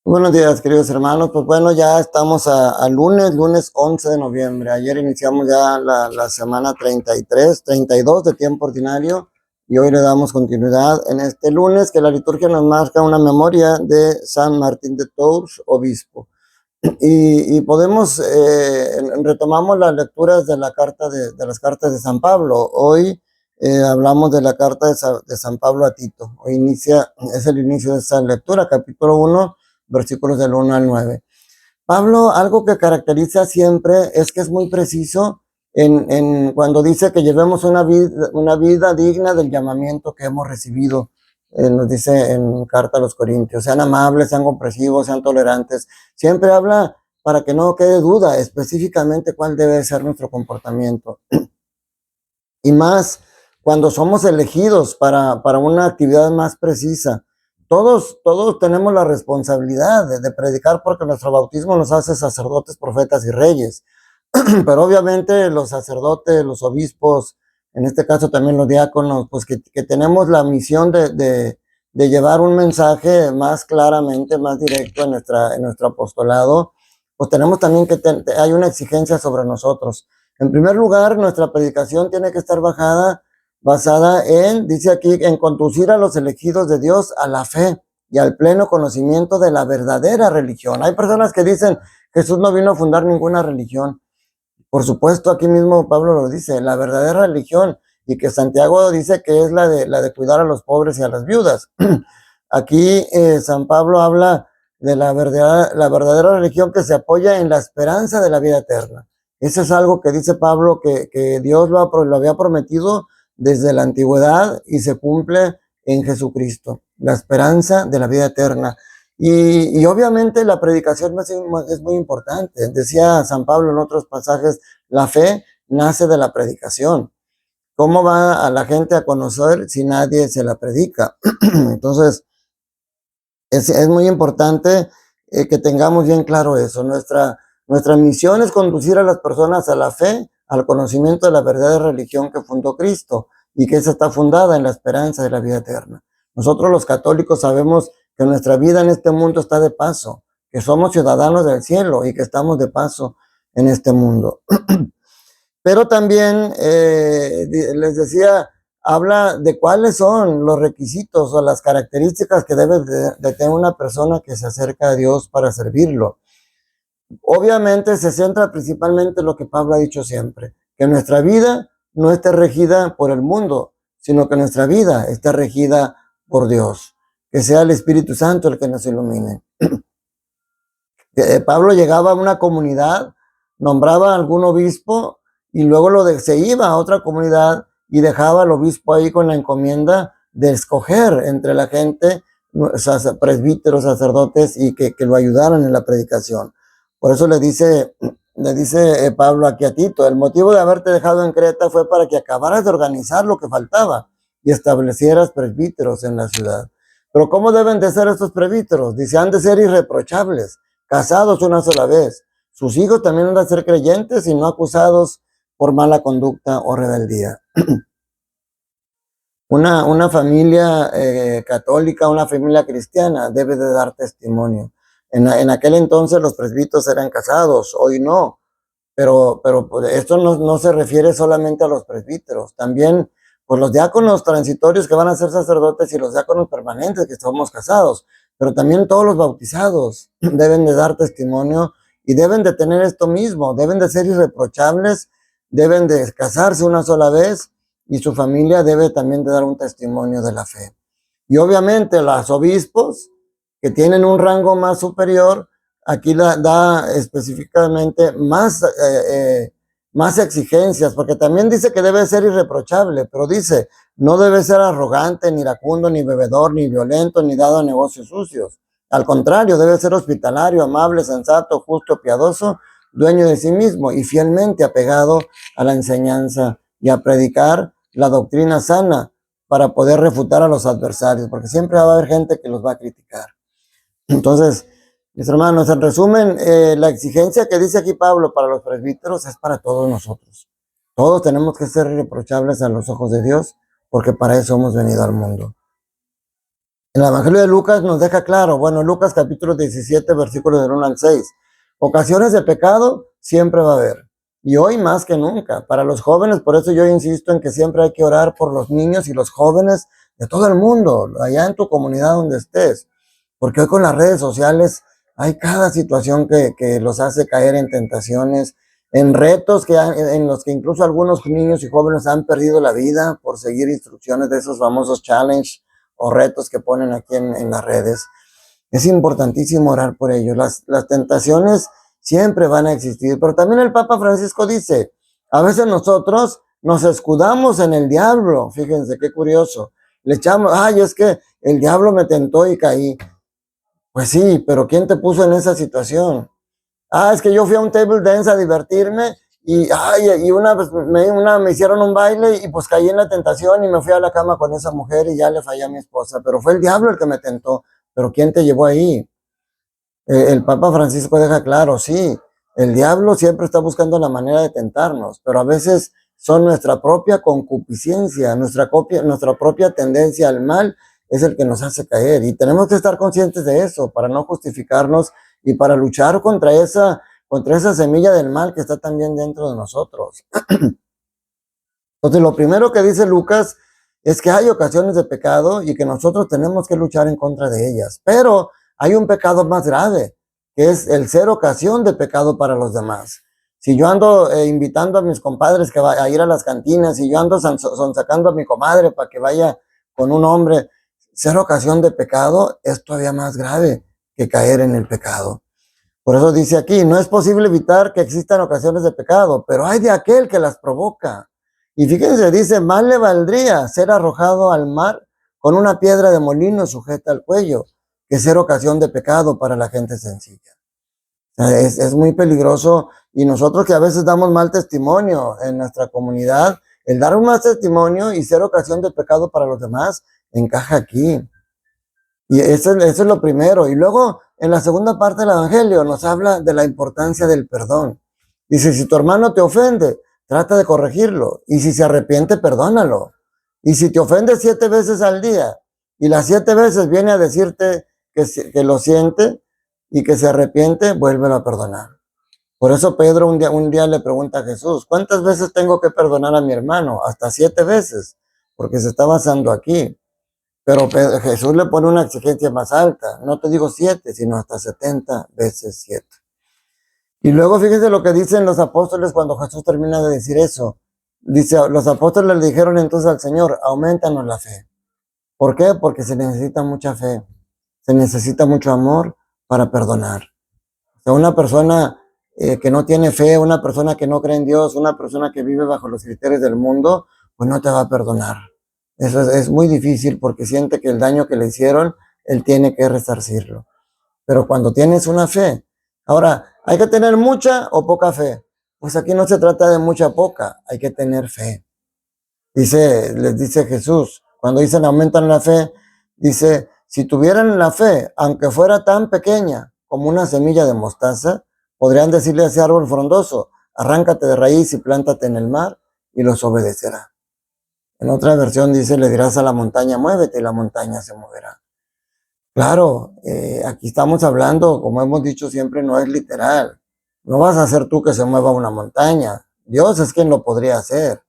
Buenos días, queridos hermanos. Pues bueno, ya estamos a lunes 11 de noviembre. Ayer iniciamos ya la semana 33, 32 de tiempo ordinario y hoy le damos continuidad en este lunes que la liturgia nos marca una memoria de San Martín de Tours, obispo. Y podemos, retomamos las lecturas de la carta de las cartas de San Pablo. Hoy hablamos de la carta de San Pablo a Tito. Hoy es el inicio de esa lectura, capítulo 1, versículos del 1 al 9. Pablo, algo que caracteriza siempre es que es muy preciso cuando dice que llevemos una vida digna del llamamiento que hemos recibido. Nos dice en carta a los Corintios: sean amables, sean comprensivos, sean tolerantes. Siempre habla para que no quede duda específicamente cuál debe ser nuestro comportamiento. Y más cuando somos elegidos para una actividad más precisa. Todos tenemos la responsabilidad de predicar, porque nuestro bautismo nos hace sacerdotes, profetas y reyes. Pero obviamente los sacerdotes, los obispos, en este caso también los diáconos, pues que tenemos la misión de llevar un mensaje más claramente, más directo en nuestro apostolado, pues tenemos también hay una exigencia sobre nosotros. En primer lugar, nuestra predicación tiene que estar basada dice aquí, en conducir a los elegidos de Dios a la fe y al pleno conocimiento de la verdadera religión. Hay personas que dicen: Jesús no vino a fundar ninguna religión. Por supuesto, aquí mismo Pablo lo dice, la verdadera religión, y que Santiago dice que es la de cuidar a los pobres y a las viudas. Aquí San Pablo habla de la verdadera religión que se apoya en la esperanza de la vida eterna. Eso es algo que dice Pablo que Dios lo había prometido desde la antigüedad y se cumple en Jesucristo, la esperanza de la vida eterna. Y obviamente la predicación es muy importante. Decía San Pablo en otros pasajes: la fe nace de la predicación. ¿Cómo va a la gente a conocer si nadie se la predica? Entonces, es muy importante que tengamos bien claro eso. Nuestra misión es conducir a las personas a la fe, al conocimiento de la verdadera religión que fundó Cristo, y que esa está fundada en la esperanza de la vida eterna. Nosotros los católicos sabemos que nuestra vida en este mundo está de paso, que somos ciudadanos del cielo y que estamos de paso en este mundo. Pero también les decía, habla de cuáles son los requisitos o las características que debe de tener una persona que se acerca a Dios para servirlo. Obviamente se centra principalmente en lo que Pablo ha dicho siempre: que nuestra vida no esté regida por el mundo, sino que nuestra vida esté regida por Dios. Que sea el Espíritu Santo el que nos ilumine. Pablo llegaba a una comunidad, nombraba a algún obispo y luego se iba a otra comunidad y dejaba al obispo ahí con la encomienda de escoger entre la gente presbíteros, sacerdotes, y que lo ayudaran en la predicación. Por eso le dice Pablo aquí a Tito: el motivo de haberte dejado en Creta fue para que acabaras de organizar lo que faltaba y establecieras presbíteros en la ciudad. Pero ¿cómo deben de ser estos presbíteros? Dice: han de ser irreprochables, casados una sola vez. Sus hijos también han de ser creyentes y no acusados por mala conducta o rebeldía. Una familia católica, una familia cristiana debe de dar testimonio. En aquel entonces los presbíteros eran casados, hoy no. Pero pues, esto no se refiere solamente a los presbíteros. También pues los diáconos transitorios que van a ser sacerdotes y los diáconos permanentes que somos casados. Pero también todos los bautizados deben de dar testimonio y deben de tener esto mismo. Deben de ser irreprochables, deben de casarse una sola vez, y su familia debe también de dar un testimonio de la fe. Y obviamente los obispos, que tienen un rango más superior, aquí da específicamente más exigencias, porque también dice que debe ser irreprochable, pero dice: no debe ser arrogante, ni iracundo, ni bebedor, ni violento, ni dado a negocios sucios. Al contrario, debe ser hospitalario, amable, sensato, justo, piadoso, dueño de sí mismo y fielmente apegado a la enseñanza y a predicar la doctrina sana, para poder refutar a los adversarios, porque siempre va a haber gente que los va a criticar. Entonces, mis hermanos, en resumen, la exigencia que dice aquí Pablo para los presbíteros es para todos nosotros. Todos tenemos que ser irreprochables a los ojos de Dios, porque para eso hemos venido al mundo. En el Evangelio de Lucas nos deja claro, bueno, Lucas capítulo 17, versículos del 1 al 6. Ocasiones de pecado siempre va a haber. Y hoy más que nunca. Para los jóvenes, por eso yo insisto en que siempre hay que orar por los niños y los jóvenes de todo el mundo, allá en tu comunidad donde estés. Porque hoy con las redes sociales hay cada situación que los hace caer en tentaciones, en retos en los que incluso algunos niños y jóvenes han perdido la vida por seguir instrucciones de esos famosos challenge o retos que ponen aquí en las redes. Es importantísimo orar por ellos. Las tentaciones siempre van a existir, pero también el Papa Francisco dice, a veces nosotros nos escudamos en el diablo. Fíjense qué curioso. Le echamos, ay, es que el diablo me tentó y caí. Pues sí, pero ¿quién te puso en esa situación? Ah, es que yo fui a un table dance a divertirme y, ay, y me hicieron un baile y pues caí en la tentación y me fui a la cama con esa mujer y ya le fallé a mi esposa, pero fue el diablo el que me tentó. Pero ¿quién te llevó ahí? El Papa Francisco deja claro, sí, el diablo siempre está buscando la manera de tentarnos, pero a veces son nuestra propia concupiscencia, nuestra propia tendencia al mal es el que nos hace caer. Y tenemos que estar conscientes de eso para no justificarnos y para luchar contra esa semilla del mal que está también dentro de nosotros. Entonces, lo primero que dice Lucas es que hay ocasiones de pecado y que nosotros tenemos que luchar en contra de ellas. Pero hay un pecado más grave, que es el ser ocasión de pecado para los demás. Si yo ando invitando a mis compadres a ir a las cantinas, si yo ando sonsacando a mi comadre para que vaya con un hombre, ser ocasión de pecado es todavía más grave que caer en el pecado. Por eso dice aquí, no es posible evitar que existan ocasiones de pecado, pero hay de aquel que las provoca. Y fíjense, dice, más le valdría ser arrojado al mar con una piedra de molino sujeta al cuello que ser ocasión de pecado para la gente sencilla. Es muy peligroso y nosotros que a veces damos mal testimonio en nuestra comunidad, el dar un mal testimonio y ser ocasión de pecado para los demás encaja aquí. Y eso es lo primero. Y luego, en la segunda parte del Evangelio, nos habla de la importancia del perdón. Dice, si tu hermano te ofende, trata de corregirlo. Y si se arrepiente, perdónalo. Y si te ofende 7 veces al día, y las 7 veces viene a decirte que lo siente y que se arrepiente, vuélvelo a perdonar. Por eso Pedro un día le pregunta a Jesús, ¿cuántas veces tengo que perdonar a mi hermano? Hasta 7 veces, porque se está basando aquí. Pero Jesús le pone una exigencia más alta. No te digo 7, sino hasta 70 veces 7. Y luego fíjense lo que dicen los apóstoles cuando Jesús termina de decir eso. Dice, los apóstoles le dijeron entonces al Señor, aumentanos la fe. ¿Por qué? Porque se necesita mucha fe. Se necesita mucho amor para perdonar. O sea, una persona que no tiene fe, una persona que no cree en Dios, una persona que vive bajo los criterios del mundo, pues no te va a perdonar. Eso es muy difícil porque siente que el daño que le hicieron, él tiene que resarcirlo. Pero cuando tienes una fe, ahora, ¿hay que tener mucha o poca fe? Pues aquí no se trata de mucha o poca, hay que tener fe. Les dice Jesús, cuando dicen aumentan la fe, dice, si tuvieran la fe, aunque fuera tan pequeña como una semilla de mostaza, podrían decirle a ese árbol frondoso, arráncate de raíz y plántate en el mar, y los obedecerá. En otra versión dice, le dirás a la montaña, muévete, y la montaña se moverá. Claro, aquí estamos hablando, como hemos dicho siempre, no es literal. No vas a hacer tú que se mueva una montaña. Dios es quien lo podría hacer.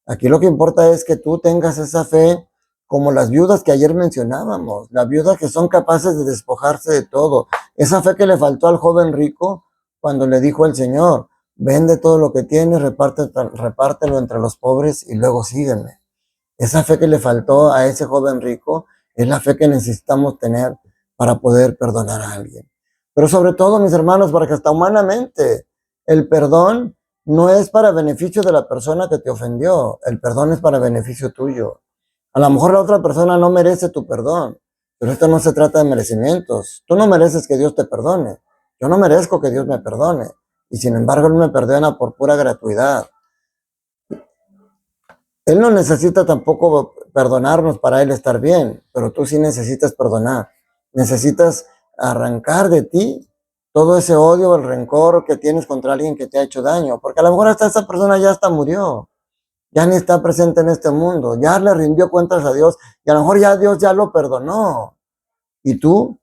Aquí lo que importa es que tú tengas esa fe como las viudas que ayer mencionábamos, las viudas que son capaces de despojarse de todo. Esa fe que le faltó al joven rico cuando le dijo el Señor, vende todo lo que tienes, repártelo entre los pobres y luego sígueme. Esa fe que le faltó a ese joven rico es la fe que necesitamos tener para poder perdonar a alguien. Pero sobre todo, mis hermanos, para que hasta humanamente el perdón no es para beneficio de la persona que te ofendió, el perdón es para beneficio tuyo. A lo mejor la otra persona no merece tu perdón, pero esto no se trata de merecimientos. Tú no mereces que Dios te perdone, yo no merezco que Dios me perdone, y sin embargo Él me perdona por pura gratuidad. Él no necesita tampoco perdonarnos para Él estar bien, pero tú sí necesitas perdonar. Necesitas arrancar de ti todo ese odio o el rencor que tienes contra alguien que te ha hecho daño, porque a lo mejor hasta esa persona ya hasta murió, ya ni está presente en este mundo, ya le rindió cuentas a Dios y a lo mejor ya Dios ya lo perdonó. y tú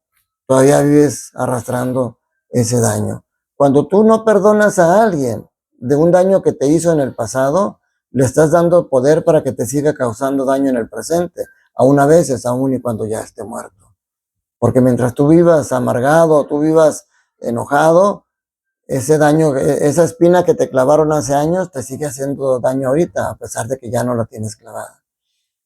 todavía vives arrastrando ese daño. Cuando tú no perdonas a alguien de un daño que te hizo en el pasado, le estás dando poder para que te siga causando daño en el presente, aún a veces, aún y cuando ya esté muerto. Porque mientras tú vivas amargado, tú vivas enojado, ese daño, esa espina que te clavaron hace años, te sigue haciendo daño ahorita, a pesar de que ya no la tienes clavada.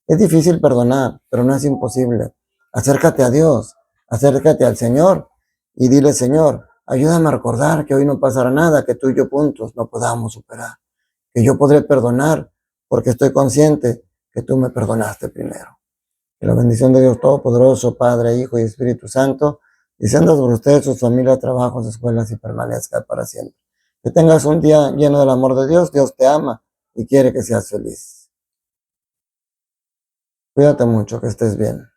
Es difícil perdonar, pero no es imposible. Acércate a Dios, acércate al Señor y dile, Señor, ayúdame a recordar que hoy no pasará nada, que tú y yo juntos no podamos superar, que yo podré perdonar porque estoy consciente que tú me perdonaste primero. Que la bendición de Dios Todopoderoso, Padre, Hijo y Espíritu Santo, descienda sobre ustedes, sus familias, trabajos, escuelas y permanezca para siempre. Que tengas un día lleno del amor de Dios. Dios te ama y quiere que seas feliz. Cuídate mucho, que estés bien.